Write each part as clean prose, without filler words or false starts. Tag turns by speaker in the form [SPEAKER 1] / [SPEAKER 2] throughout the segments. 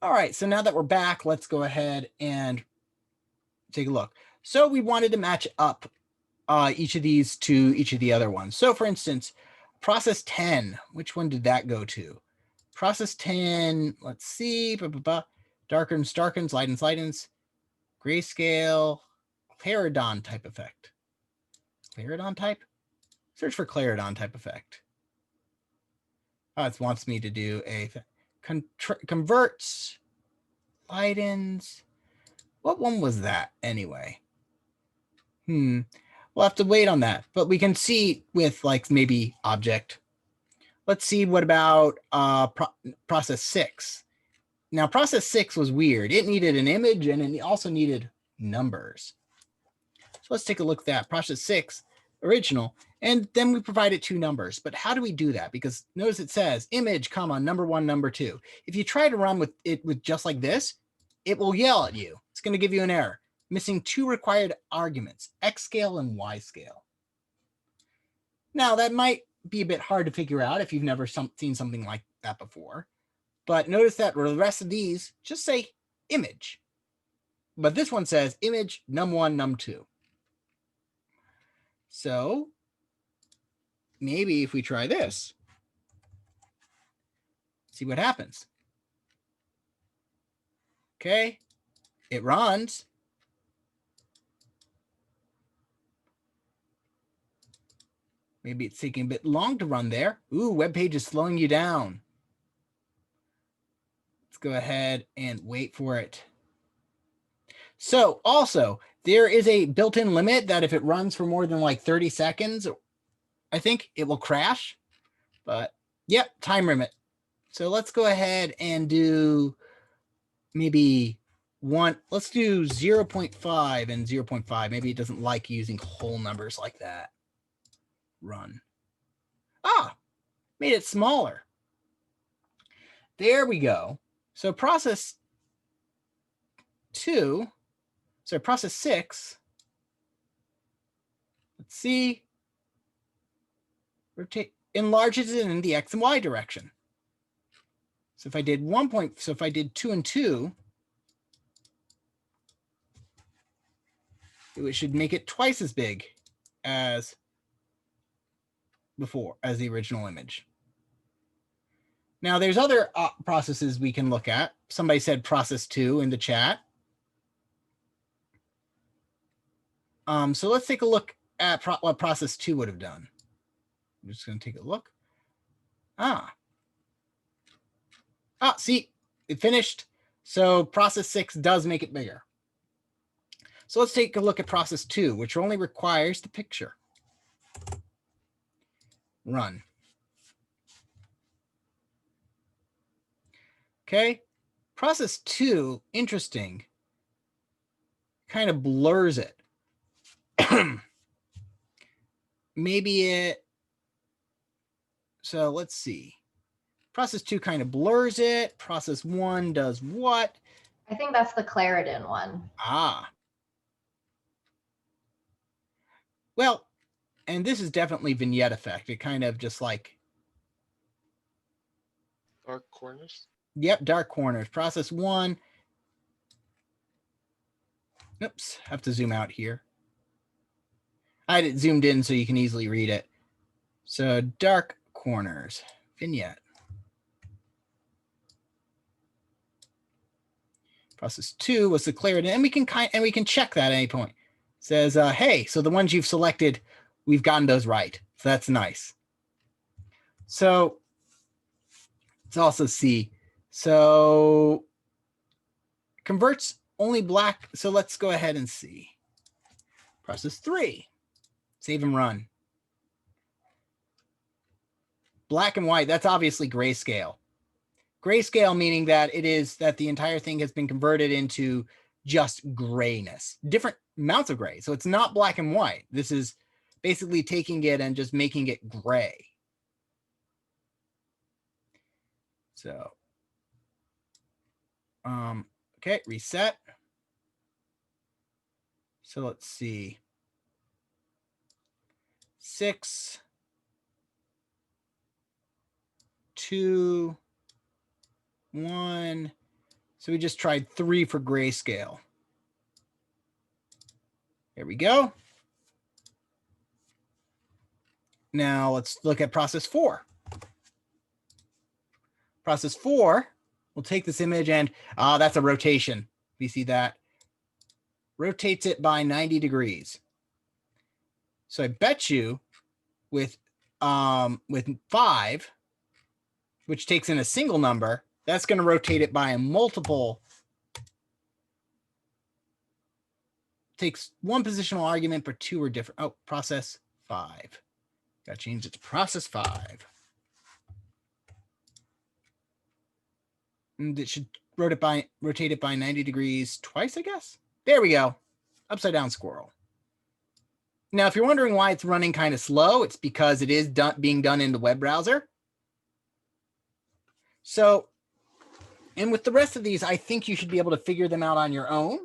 [SPEAKER 1] All right, so now that we're back, let's go ahead and take a look. So we wanted to match up each of these to each of the other ones. So for instance, process 10, which one did that go to? Process 10, let's see, darkens, darkens, lightens, lightens, grayscale, claridon type effect. Claridon type? Search for claridon type effect. Oh, it wants me to do a converts, lightens. What one was that anyway? We'll have to wait on that, but we can see with like maybe object. Let's see what about process 6. Now process 6 was weird. It needed an image and it also needed numbers. So let's take a look at that. Process 6, original, and then we provided 2 numbers. But how do we do that? Because notice it says image, comma, number 1, number 2. If you try to run with it with just like this, it will yell at you. It's going to give you an error. Missing 2 required arguments, X scale and Y scale. Now that might be a bit hard to figure out if you've never seen something like that before. But notice that for the rest of these, just say image. But this one says image num1, num2. So maybe if we try this, see what happens. Okay, it runs. Maybe it's taking a bit long to run there. Ooh, web page is slowing you down. Let's go ahead and wait for it. So also, there is a built-in limit that if it runs for more than like 30 seconds, I think it will crash. But yep, time limit. So let's go ahead and do maybe one. Let's do 0.5 and 0.5. Maybe it doesn't like using whole numbers like that. Run. Ah, made it smaller. There we go. So process 2, so process 6, let's see, rotate, enlarges it in the X and Y direction. So if I did 1 so if I did 2 and 2, it should make it twice as big as before, as the original image. Now there's other processes we can look at. Somebody said process 2 in the chat. So let's take a look at what process 2 would have done. I'm just going to take a look. See, it finished. So process 6 does make it bigger. So let's take a look at process 2, which only requires the picture. Run. Okay. Process 2, interesting, kind of blurs it. Maybe it, so let's see. Process 2 kind of blurs it. Process 1 does what?
[SPEAKER 2] I think that's the Claridon one.
[SPEAKER 1] Well, and this is definitely vignette effect. It kind of just like.
[SPEAKER 3] Dark corners?
[SPEAKER 1] Yep, dark corners. Process 1. Oops, have to zoom out here. I had it zoomed in so you can easily read it. So dark corners, vignette. Process 2 was the Claridon, and we can check that at any point. It says, hey, so the ones you've selected, we've gotten those right. So that's nice. So let's also see. So converts only black. So let's go ahead and see. Process 3. Save and run. Black and white, that's obviously grayscale. Grayscale meaning that it is that the entire thing has been converted into just grayness, different amounts of gray. So it's not black and white. This is basically taking it and just making it gray. So, okay, reset. So let's see. 6, 2, 1, So we just tried 3 for grayscale. There we go. Now let's look at process 4. Process 4, we'll take this image and, that's a rotation. You see that? Rotates it by 90 degrees. So I bet you with 5, which takes in a single number, that's going to rotate it by a multiple. Takes one positional argument, but 2 are different. Oh, process 5. Got to change it to process 5. And it should rotate it by 90 degrees twice, I guess. There we go. Upside down squirrel. Now, if you're wondering why it's running kind of slow, it's because it is being done in the web browser. So, and with the rest of these, I think you should be able to figure them out on your own.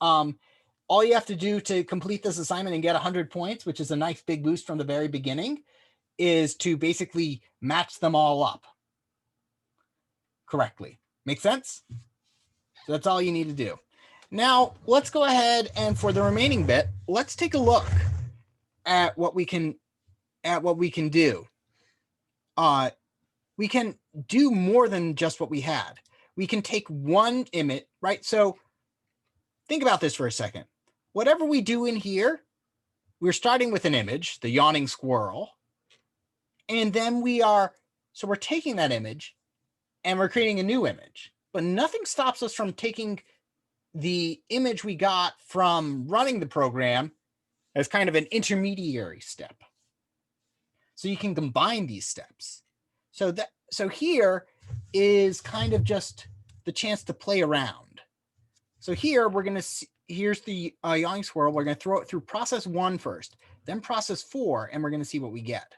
[SPEAKER 1] All you have to do to complete this assignment and get 100 points, which is a nice big boost from the very beginning, is to basically match them all up correctly. Make sense? So that's all you need to do. Now, let's go ahead and for the remaining bit, let's take a look at what we can do. We can do more than just what we had. We can take one image, right? So think about this for a second. Whatever we do in here, we're starting with an image, the yawning squirrel. And then we're taking that image and we're creating a new image. But nothing stops us from taking the image we got from running the program as kind of an intermediary step. So you can combine these steps. So here is kind of just the chance to play around. So here we're going to see, here's the yawning squirrel. We're going to throw it through process 1 first, then process 4, and we're going to see what we get.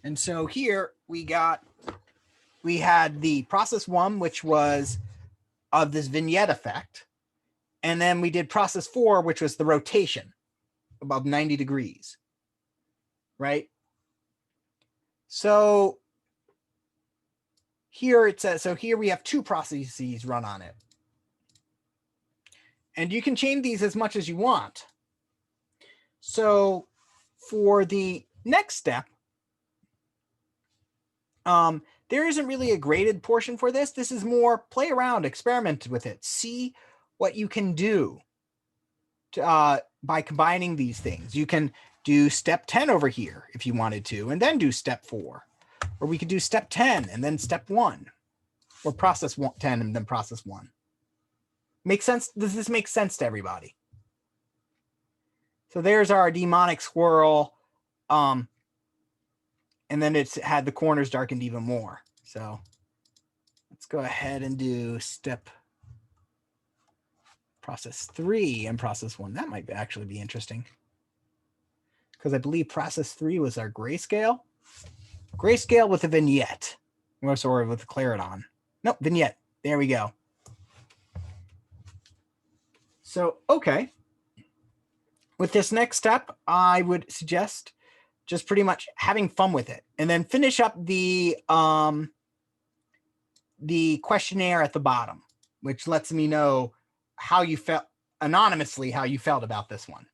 [SPEAKER 1] And so here we had the process 1, which was of this vignette effect. And then we did process 4, which was the rotation above 90 degrees, right? So here it says, so here we have 2 processes run on it. And you can chain these as much as you want. So for the next step, there isn't really a graded portion for this. This is more play around, experiment with it, see what you can do by combining these things. You can do step 10 over here if you wanted to, and then do step 4. Or we could do step 10 and then step 1. Or process 10 and then process 1. Make sense? Does this make sense to everybody? So there's our demonic squirrel. And then it's had the corners darkened even more. So let's go ahead and do step process 3 and process 1. That might actually be interesting. Because I believe process 3 was our grayscale. Grayscale with a vignette. Or sorry, with the claridon. Nope, vignette. There we go. So, okay. With this next step, I would suggest just pretty much having fun with it. And then finish up the questionnaire at the bottom, which lets me know how you felt, anonymously, how you felt about this one.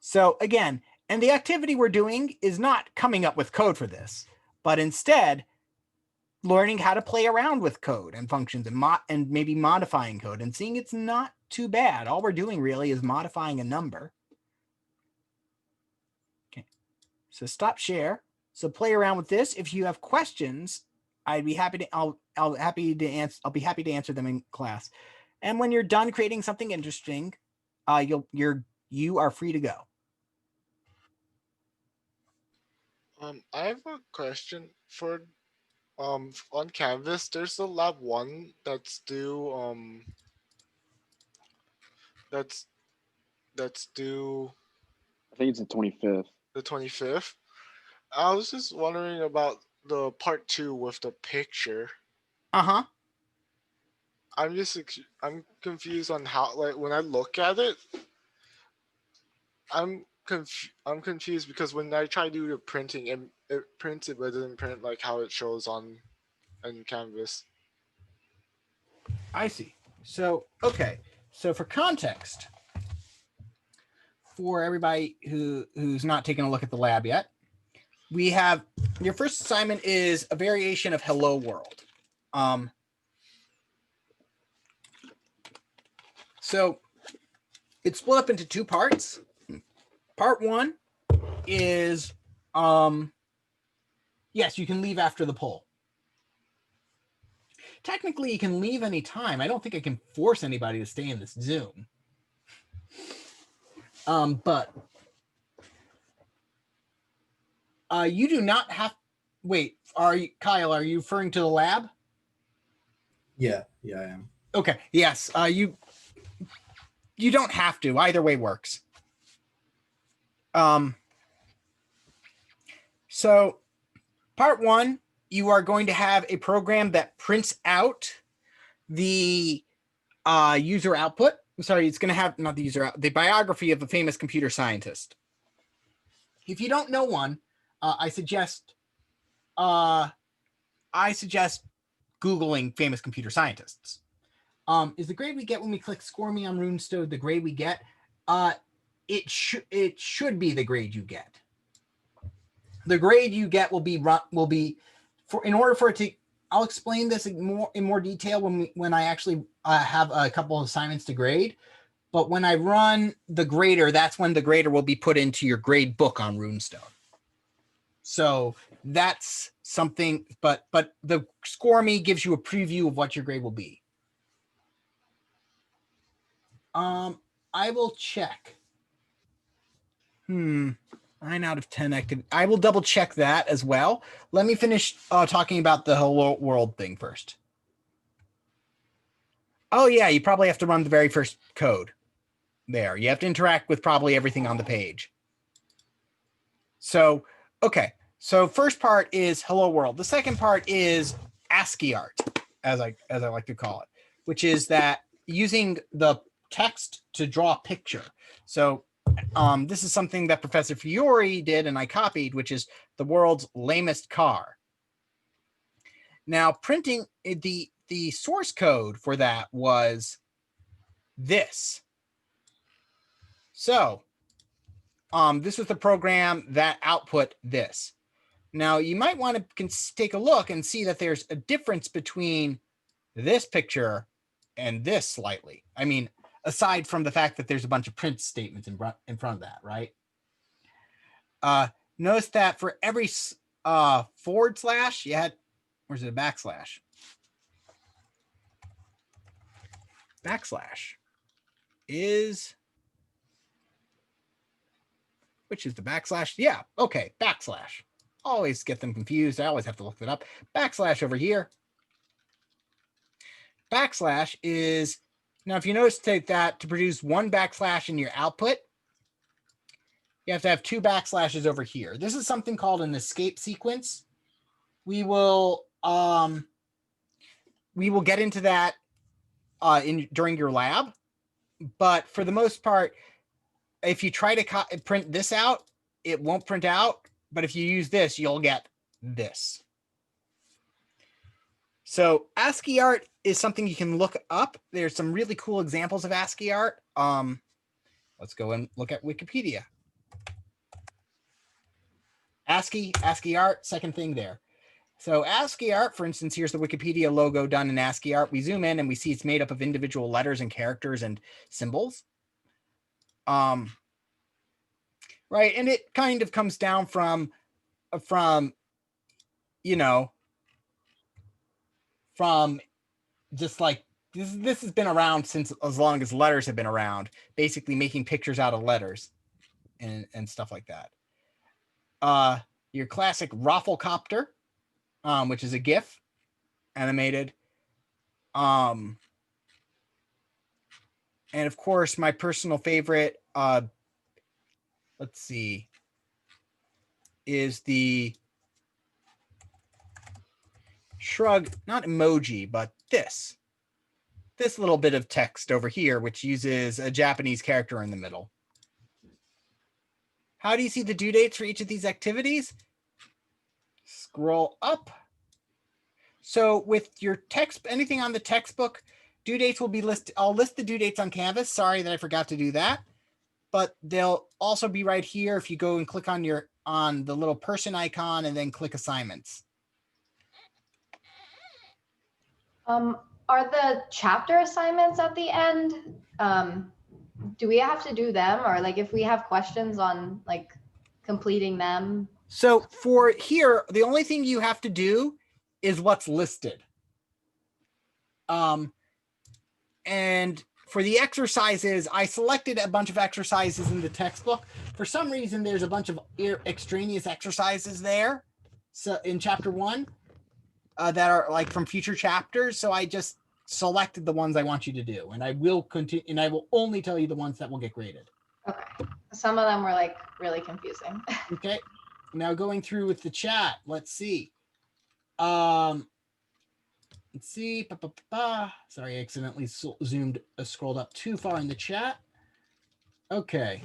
[SPEAKER 1] So again, and the activity we're doing is not coming up with code for this, but instead learning how to play around with code and functions and maybe modifying code and seeing it's not too bad. All we're doing really is modifying a number. Okay, so stop share. So play around with this. If you have questions, I'd be happy to. I'll be happy to answer them in class. And when you're done creating something interesting, you are free to go.
[SPEAKER 3] I have a question for on Canvas. There's a lab 1 that's due that's due
[SPEAKER 4] I think it's the 25th.
[SPEAKER 3] the 25th. I was just wondering about the part 2 with the picture.
[SPEAKER 1] Uh-huh.
[SPEAKER 3] I'm confused on how, like, when I look at it, I'm confused because when I try to do the printing, it prints it, but it doesn't print like how it shows on Canvas.
[SPEAKER 1] I see. So, okay. So for context, for everybody who's not taken a look at the lab yet, we have your first assignment is a variation of Hello World. So it's split up into two parts. Part one is, yes, you can leave after the poll. Technically, you can leave any time. I don't think I can force anybody to stay in this Zoom. But you do not have. Wait, Kyle? Are you referring to the lab?
[SPEAKER 5] Yeah, I am.
[SPEAKER 1] Okay. Yes. You don't have to. Either way works. So, part one, you are going to have a program that prints out the user output. Sorry, it's going to have not the user out, the biography of a famous computer scientist. If you don't know one, I suggest Googling famous computer scientists. Is the grade we get when we click Score Me on Runestone the grade we get? It should be the grade you get. The grade you get will be for in order for it to. I'll explain this in more detail when I actually have a couple of assignments to grade. But when I run the grader, that's when the grader will be put into your grade book on Runestone. So that's something. But the Score Me gives you a preview of what your grade will be. I will check. 9 out of 10 active. I will double check that as well. Let me finish talking about the Hello World thing first. Oh yeah, you probably have to run the very first code there. You have to interact with probably everything on the page. So, okay. So first part is Hello World. The second part is Ascii Art, as I like to call it, which is that using the text to draw a picture. So this is something that Professor Fiore did and I copied, which is the world's lamest car. Now, printing the source code for that was this. So this is the program that output this. Now, you might want to take a look and see that there's a difference between this picture and this slightly. I mean, aside from the fact that there's a bunch of print statements in front of that, right? Notice that for every forward slash, you had, where's it, a backslash? Backslash is, which is the backslash? Yeah, okay, backslash. Always get them confused. I always have to look that up. Backslash over here. Backslash is, now if you notice that to produce one backslash in your output, you have to have two backslashes over here. This is something called an escape sequence. We will get into that during your lab, but for the most part, if you try to print this out, it won't print out. But if you use this, you'll get this. So Ascii Art is something you can look up. There's some really cool examples of Ascii Art. Let's go and look at Wikipedia. Ascii Art, second thing there. So Ascii Art, for instance, here's the Wikipedia logo done in Ascii Art. We zoom in and we see it's made up of individual letters and characters and symbols. Right, and it kind of comes down from just like this has been around since as long as letters have been around, basically making pictures out of letters and stuff like that. Your classic Rafflecopter, which is a GIF animated. And of course, my personal favorite, let's see, is the shrug, not emoji, but this little bit of text over here, which uses a Japanese character in the middle. How do you see the due dates for each of these activities? Scroll up. So with your text, anything on the textbook, due dates will be listed. I'll list the due dates on Canvas. Sorry that I forgot to do that. But they'll also be right here if you go and click on the little person icon and then click assignments.
[SPEAKER 2] Are the chapter assignments at the end? Do we have to do them, or like if we have questions on like completing them?
[SPEAKER 1] So for here, the only thing you have to do is what's listed. And for the exercises, I selected a bunch of exercises in the textbook. For some reason, there's a bunch of extraneous exercises there. So in chapter 1 that are like from future chapters. So I just selected the ones I want you to do, and I will continue, and I will only tell you the ones that will get graded.
[SPEAKER 2] Okay. Some of them were like really confusing.
[SPEAKER 1] Okay. Now going through with the chat, let's see. Let's see. Sorry, I accidentally scrolled up too far in the chat. Okay.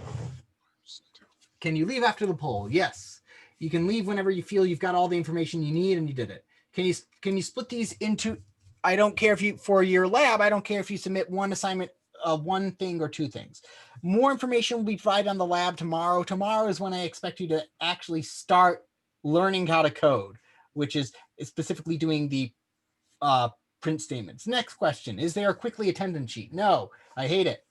[SPEAKER 1] Can you leave after the poll? Yes. You can leave whenever you feel you've got all the information you need and you did it. Can you split these into, I don't care if you, for your lab, I don't care if you submit one assignment, one thing or two things. More information will be provided on the lab tomorrow. Tomorrow is when I expect you to actually start learning how to code, which is specifically doing the print statements. Next question, is there a quickly attendance sheet? No, I hate it.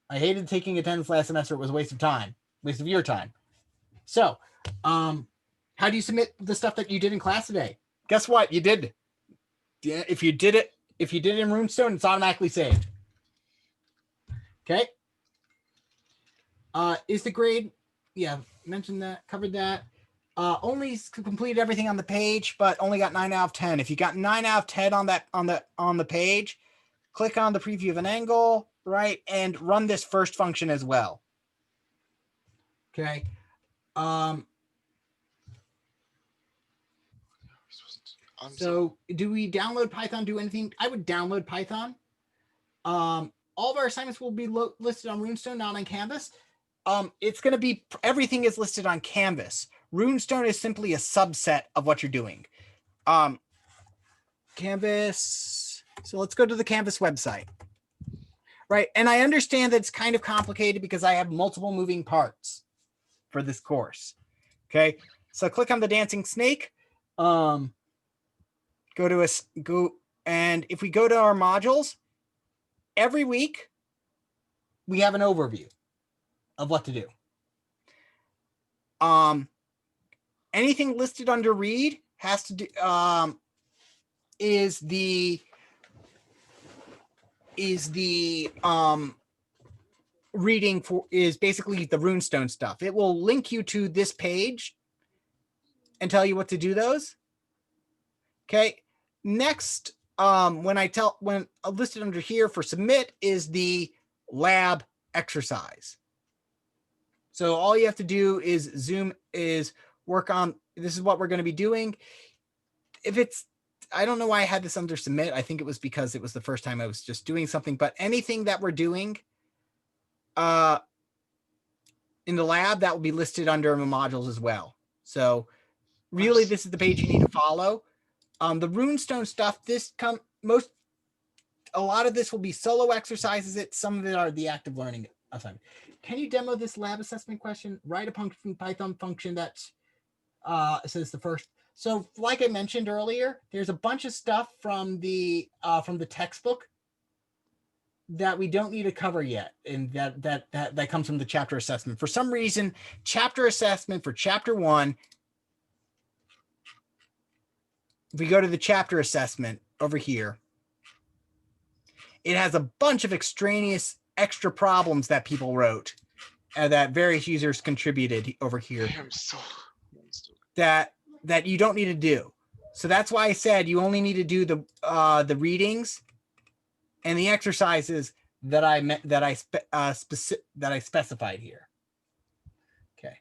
[SPEAKER 1] I hated taking attendance last semester. It was a waste of time, waste of your time. So how do you submit the stuff that you did in class today? Guess what? You did. If you did it in Runestone, it's automatically saved. Okay. Is the grade? Yeah, mentioned that, covered that. Only completed everything on the page, but only got 9 out of 10. If you got 9 out of 10 on that on the page, click on the preview of an angle, right, and run this first function as well. Okay. So do we download Python, do anything? I would download Python. All of our assignments will be listed on Runestone, not on Canvas. It's going to be, everything is listed on Canvas. Runestone is simply a subset of what you're doing. Canvas. So let's go to the Canvas website. Right. And I understand that it's kind of complicated because I have multiple moving parts for this course. Okay. So click on the dancing snake. And if we go to our modules, every week we have an overview of what to do. Anything listed under read has to do is reading for is basically the Runestone stuff. It will link you to this page and tell you what to do those. Okay. Next, when listed under here for submit is the lab exercise. So all you have to do is work on, this is what we're going to be doing. If it's, I don't know why I had this under submit. I think it was because it was the first time I was just doing something, but anything that we're doing in the lab, that will be listed under the modules as well. So really, this is the page you need to follow. The Runestone stuff, a lot of this will be solo exercises. Some of it are the active learning assignment. Can you demo this lab assessment question? Write a Python function that says the first. So like I mentioned earlier, there's a bunch of stuff from the textbook that we don't need to cover yet. And that comes from the chapter assessment. For some reason, chapter assessment for chapter 1, if we go to the chapter assessment over here, it has a bunch of extraneous extra problems that people wrote that various users contributed over here that you don't need to do. So that's why I said you only need to do the readings and the exercises that I specified here. Okay.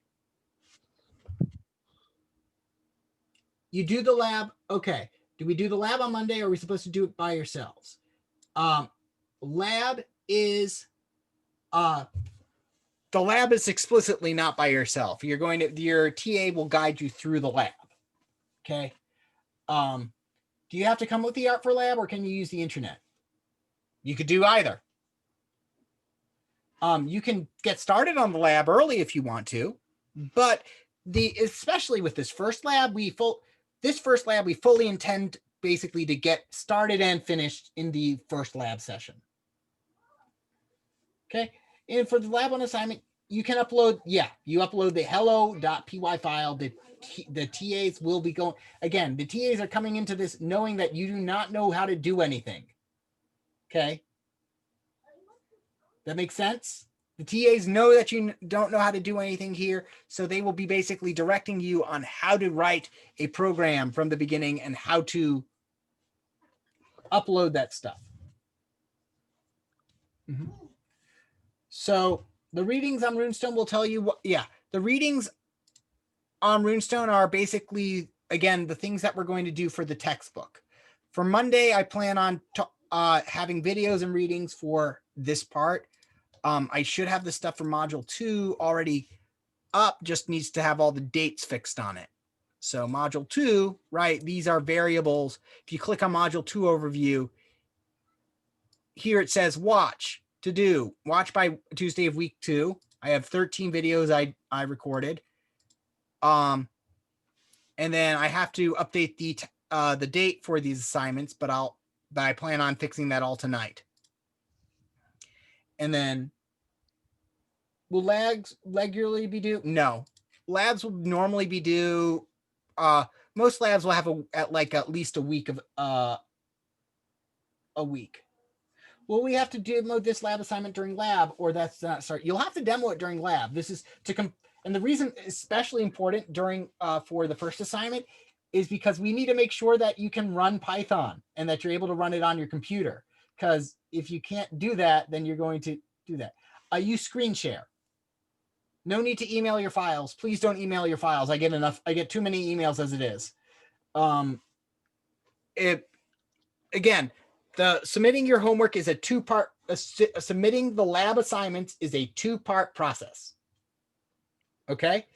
[SPEAKER 1] You do the lab. Okay. Do we do the lab on Monday or are we supposed to do it by yourselves? Lab is the lab is explicitly not by yourself. Your TA will guide you through the lab. Okay. Do you have to come with the Art for Lab, or can you use the internet? You could do either. You can get started on the lab early if you want to, but especially with this first lab, we fully intend basically to get started and finished in the first lab session. Okay, and for the lab one assignment, you can upload, you upload the hello.py file. The TAs will be going, again, the TAs are coming into this knowing that you do not know how to do anything. Okay. That makes sense? The TAs know that you don't know how to do anything here, so they will be basically directing you on how to write a program from the beginning and how to upload that stuff. Mm-hmm. So the readings on Runestone will tell you what, the readings on Runestone are basically, again, the things that we're going to do for the textbook. For Monday, I plan on having videos and readings for this part. I should have the stuff for module 2 already up, just needs to have all the dates fixed on it. So module 2, right, these are variables. If you click on module 2 overview, here it says watch by Tuesday of week 2. I have 13 videos I recorded. And then I have to update the date for these assignments, but I plan on fixing that all tonight. And then will labs regularly be due? No. Labs will normally be due. Most labs will have at least a week of a week. Will we have to demo this lab assignment during lab, or that's not start? You'll have to demo it during lab. This is and the reason especially important during for the first assignment is because we need to make sure that you can run Python and that you're able to run it on your computer. Because if you can't do that, then you're going to do that. Use screen share. No need to email your files. Please don't email your files. I get too many emails as it is. Again, the submitting your homework is a two-part. Submitting the lab assignments is a two-part process. Okay,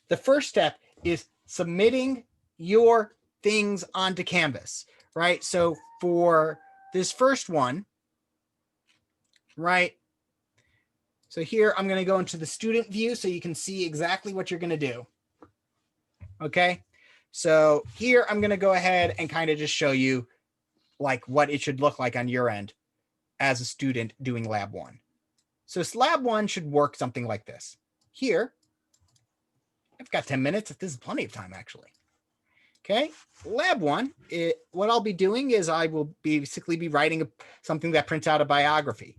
[SPEAKER 1] the first step is submitting your things onto Canvas, right? So for this first one, right? So here I'm going to go into the student view so you can see exactly what you're going to do. Okay, so here I'm going to go ahead and kind of just show you like what it should look like on your end as a student doing lab 1. So lab 1 should work something like this. Here, I've got 10 minutes. This is plenty of time, actually. Okay, lab 1, what I'll be doing is I will basically be writing something that prints out a biography.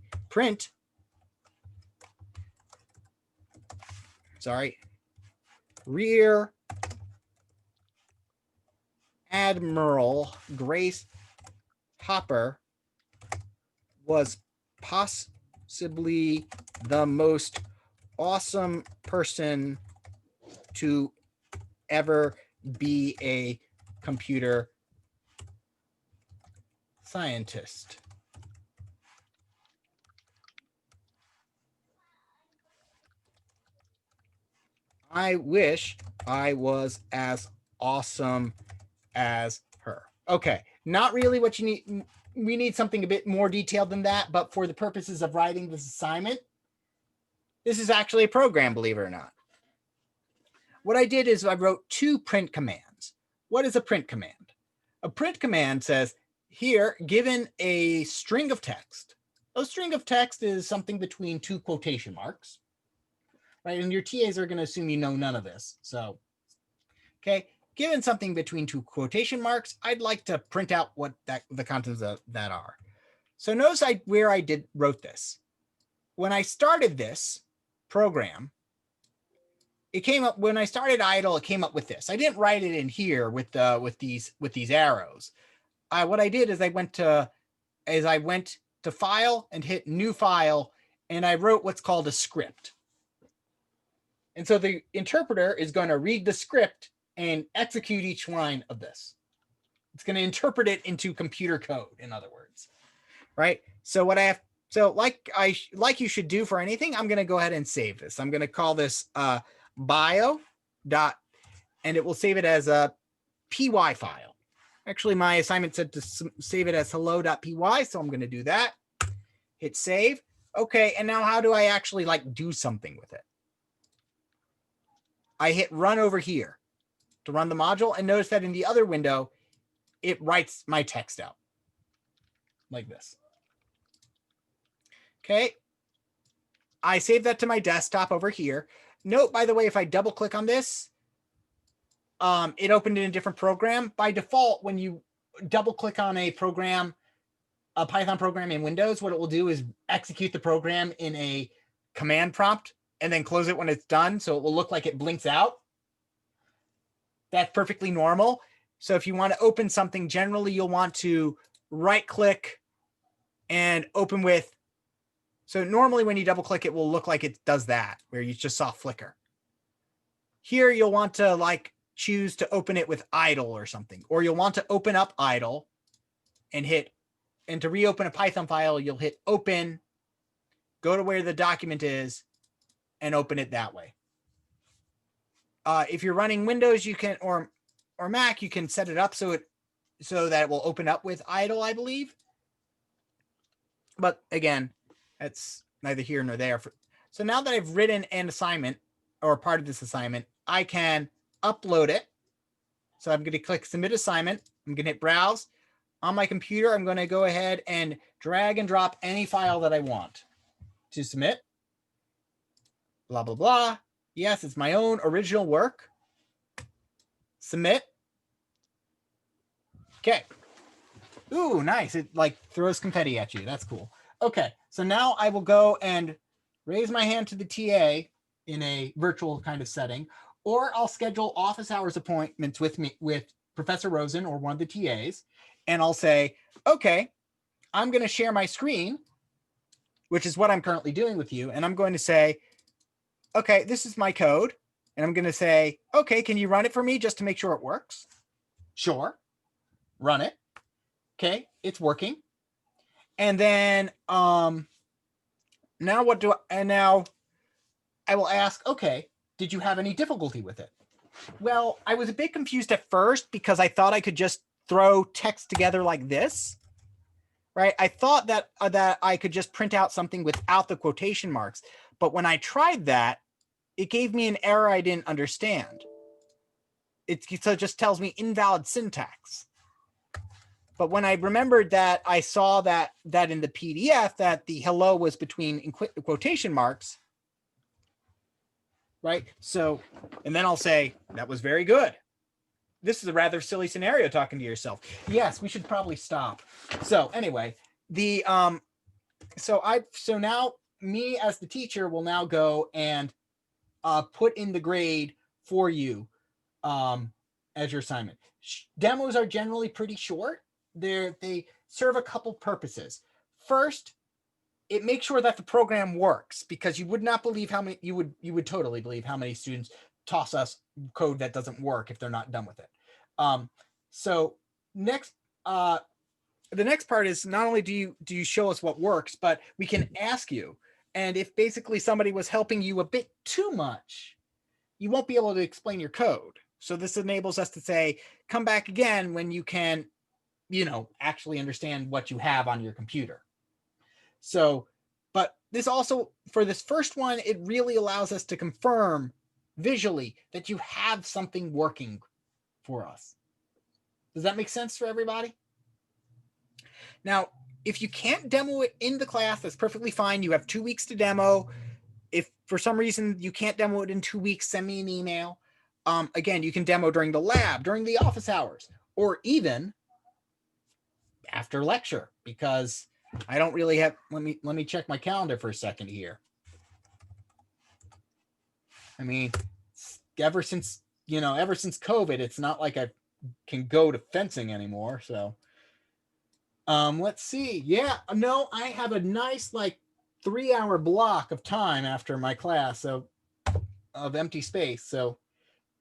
[SPEAKER 1] Rear Admiral Grace Hopper was possibly the most awesome person to ever be a computer scientist. I wish I was as awesome as her. Okay, not really what you need. We need something a bit more detailed than that, but for the purposes of writing this assignment, this is actually a program, believe it or not. What I did is I wrote 2 print commands. What is a print command? A print command says, here, given a string of text, a string of text is something between 2 quotation marks, right? And your TAs are going to assume you know none of this. So, okay, given something between 2 quotation marks, I'd like to print out what the contents of that are. So notice where I wrote this. When I started this program, it came up when I started idle. It came up with this. I didn't write it in here with these arrows. What I did is I went to file and hit new file, and I wrote what's called a script. And so the interpreter is going to read the script and execute each line of this. It's going to interpret it into computer code, in other words, right? So what I have So like you should do for anything, I'm going to go ahead and save this. I'm going to call this bio dot, and it will save it as a py file. Actually, my assignment said to save it as hello.py, so I'm going to do that. Hit save. Okay, and now how do I actually like do something with it? I hit run over here to run the module, and notice that in the other window, it writes my text out like this. Okay. I saved that to my desktop over here. Note, by the way, if I double click on this, it opened in a different program. By default, when you double click on a program, a Python program in Windows, what it will do is execute the program in a command prompt and then close it when it's done. So it will look like it blinks out. That's perfectly normal. So if you want to open something, generally you'll want to right click and open with. So normally when you double click, it will look like it does that, where you just saw flicker. Here you'll want to like choose to open it with idle or something, or you'll want to open up idle and to reopen a Python file, you'll hit open, go to where the document is, and open it that way. If you're running Windows, you can, or Mac, you can set it up so that it will open up with idle, I believe. But again, that's neither here nor there. So now that I've written an assignment or part of this assignment, I can upload it. So I'm going to click submit assignment. I'm going to hit browse. On my computer, I'm going to go ahead and drag and drop any file that I want to submit. Blah, blah, blah. Yes, it's my own original work. Submit. Okay. Ooh, nice. It like throws confetti at you. That's cool. Okay, so now I will go and raise my hand to the TA in a virtual kind of setting, or I'll schedule office hours appointments with Professor Rosen or one of the TAs, and I'll say, okay, I'm going to share my screen, which is what I'm currently doing with you, and I'm going to say, okay, this is my code, and I'm going to say, okay, can you run it for me just to make sure it works? Sure. Run it. Okay, it's working. And then now I will ask, okay, did you have any difficulty with it? Well, I was a bit confused at first because I thought I could just throw text together like this, right? I thought that I could just print out something without the quotation marks. But when I tried that, it gave me an error I didn't understand. So it just tells me invalid syntax. But when I remembered that I saw that in the PDF that the hello was between quotation marks, right? So, and then I'll say, that was very good. This is a rather silly scenario talking to yourself. Yes, we should probably stop. So anyway, so now me as the teacher will now go and put in the grade for you as your assignment. Demos are generally pretty short. They serve a couple purposes. First, it makes sure that the program works, because you would not believe how many you would totally believe how many students toss us code that doesn't work if they're not done with it. So next, the next part is not only do you show us what works, but we can ask you. And if basically somebody was helping you a bit too much, you won't be able to explain your code. So this enables us to say, come back again when you can, actually understand what you have on your computer. So, but this also, for this first one, it really allows us to confirm visually that you have something working for us. Does that make sense for everybody? Now, if you can't demo it in the class, that's perfectly fine. You have 2 weeks to demo. If for some reason you can't demo it in 2 weeks, send me an email. Again, you can demo during the lab, during the office hours, or even after lecture, because I don't really have, let me check my calendar for a second here. I mean, ever since COVID, it's not like I can go to fencing anymore. So let's see. Yeah, no, I have a nice 3-hour block of time after my class of empty space. So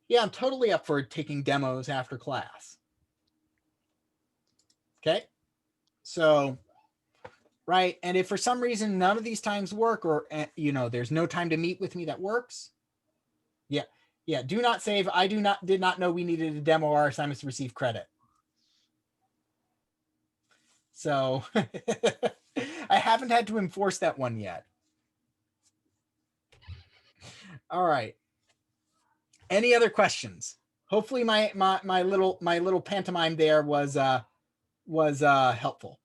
[SPEAKER 1] yeah, I'm totally up for taking demos after class. Okay. So right? And if for some reason none of these times work, or there's no time to meet with me that works, yeah, do not save. I did not know we needed to demo our assignments to receive credit. So I haven't had to enforce that one yet. All right. Any other questions? Hopefully my little pantomime there was helpful.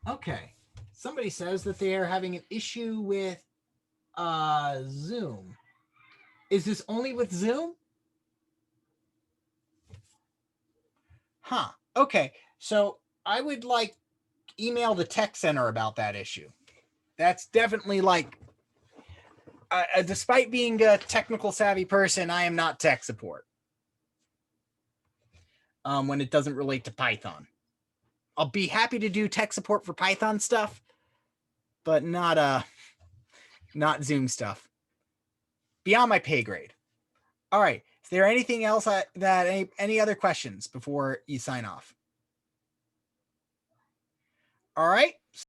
[SPEAKER 1] Okay. Somebody says that they are having an issue with Zoom. Is this only with Zoom? Huh. Okay. So I would email the tech center about that issue. That's definitely despite being a technical savvy person, I am not tech support. When it doesn't relate to Python. I'll be happy to do tech support for Python stuff, but not Zoom stuff. Beyond my pay grade. All right. Is there anything else any other questions before you sign off? All right.